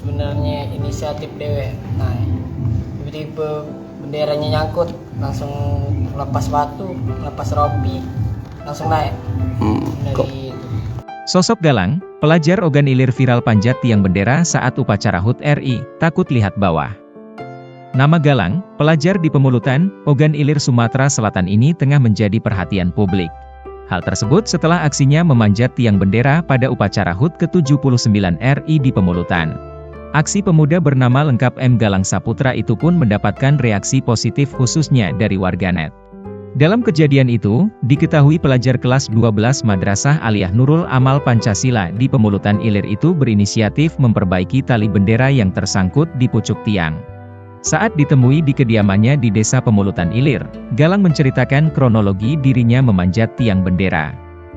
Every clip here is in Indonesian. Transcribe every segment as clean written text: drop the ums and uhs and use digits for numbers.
sebenarnya inisiatif dewe. Nah, tiba-tiba benderanya nyangkut, langsung lepas batu, lepas rompi, langsung naik dari itu. Sosok Galang, pelajar Ogan Ilir viral panjat tiang bendera saat upacara HUT RI, takut lihat bawah. Nama Galang, pelajar di Pemulutan, Ogan Ilir Sumatera Selatan ini tengah menjadi perhatian publik. Hal tersebut setelah aksinya memanjat tiang bendera pada upacara HUT ke-79 RI di Pemulutan. Aksi pemuda bernama lengkap M. Galang Saputra itu pun mendapatkan reaksi positif khususnya dari warganet. Dalam kejadian itu, diketahui pelajar kelas 12 Madrasah Aliyah Nurul Amal Pancasila di Pemulutan Ilir itu berinisiatif memperbaiki tali bendera yang tersangkut di pucuk tiang. Saat ditemui di kediamannya di Desa Pemulutan Ilir, Galang menceritakan kronologi dirinya memanjat tiang bendera.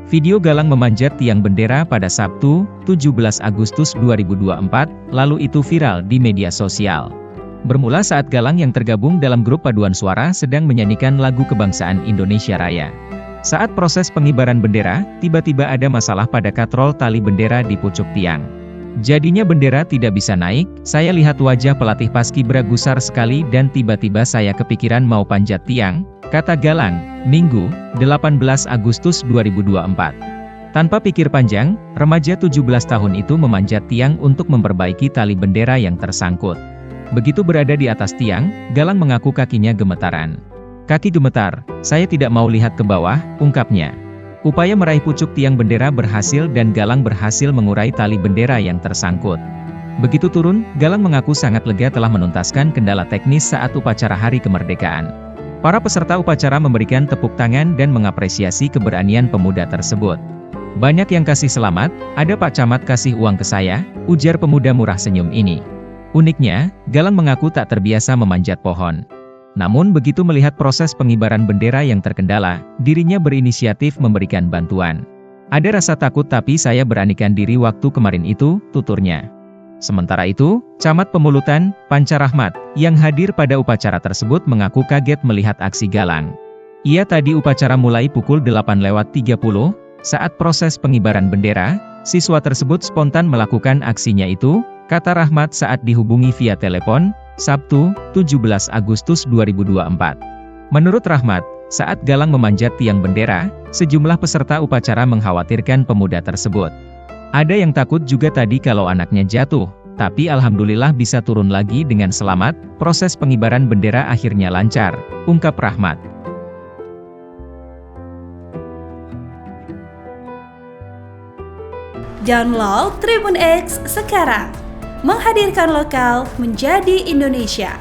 Video Galang memanjat tiang bendera pada Sabtu, 17 Agustus 2024, lalu itu viral di media sosial. Bermula saat Galang yang tergabung dalam grup paduan suara sedang menyanyikan lagu kebangsaan Indonesia Raya. Saat proses pengibaran bendera, tiba-tiba ada masalah pada katrol tali bendera di pucuk tiang. Jadinya bendera tidak bisa naik, saya lihat wajah pelatih paskibra gusar sekali dan tiba-tiba saya kepikiran mau panjat tiang, kata Galang, Minggu, 18 Agustus 2024. Tanpa pikir panjang, remaja 17 tahun itu memanjat tiang untuk memperbaiki tali bendera yang tersangkut. Begitu berada di atas tiang, Galang mengaku kakinya gemetaran. Kaki gemetar, saya tidak mau lihat ke bawah, ungkapnya. Upaya meraih pucuk tiang bendera berhasil dan Galang berhasil mengurai tali bendera yang tersangkut. Begitu turun, Galang mengaku sangat lega telah menuntaskan kendala teknis saat upacara Hari Kemerdekaan. Para peserta upacara memberikan tepuk tangan dan mengapresiasi keberanian pemuda tersebut. Banyak yang kasih selamat, ada Pak Camat kasih uang ke saya, ujar pemuda murah senyum ini. Uniknya, Galang mengaku tak terbiasa memanjat pohon. Namun begitu melihat proses pengibaran bendera yang terkendala, dirinya berinisiatif memberikan bantuan. Ada rasa takut tapi saya beranikan diri waktu kemarin itu, tuturnya. Sementara itu, Camat Pemulutan, Panca Rahmat, yang hadir pada upacara tersebut mengaku kaget melihat aksi Galang. Ia tadi upacara mulai pukul 8.30, saat proses pengibaran bendera, siswa tersebut spontan melakukan aksinya itu, kata Rahmat saat dihubungi via telepon, Sabtu, 17 Agustus 2024. Menurut Rahmat, saat Galang memanjat tiang bendera, sejumlah peserta upacara mengkhawatirkan pemuda tersebut. Ada yang takut juga tadi kalau anaknya jatuh, tapi alhamdulillah bisa turun lagi dengan selamat, proses pengibaran bendera akhirnya lancar, ungkap Rahmat. Download Tribun X sekarang, menghadirkan lokal menjadi Indonesia.